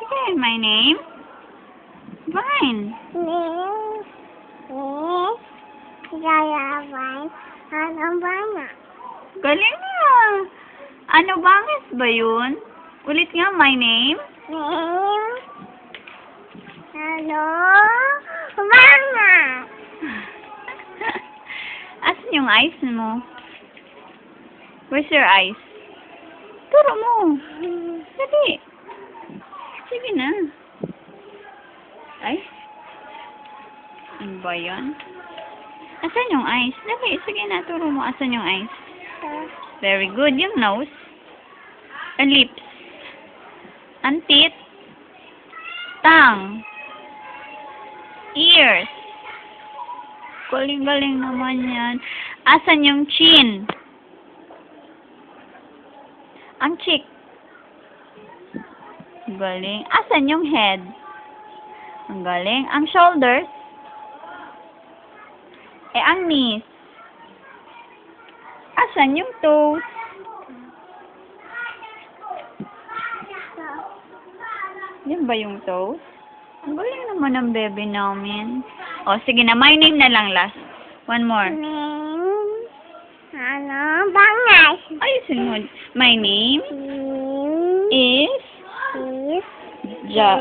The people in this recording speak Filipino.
Sige, my name? Vine. Galing na. Ano bangis ba yun? Ulit nga, my name? Asan yung eyes mo? Where's your eyes? Turo mo. Dali. Sige na. Ay. Ano ba yun? Asan yung eyes? Dali. Sige na. Turo mo. Asan yung eyes? Very good. Yung nose. Ang lips. Ang teeth. Tongue. Ears. Galing-galing naman yan. Asan yung chin? Ang cheek. Galing. Asan yung head? Ang galing. Ang shoulders? Ang knees. Asan yung toes? Yan ba yung toes? Ang galing naman ng bebe namin. O, sige na. My name na lang last. One more. Ayusin mo. My name is Ja.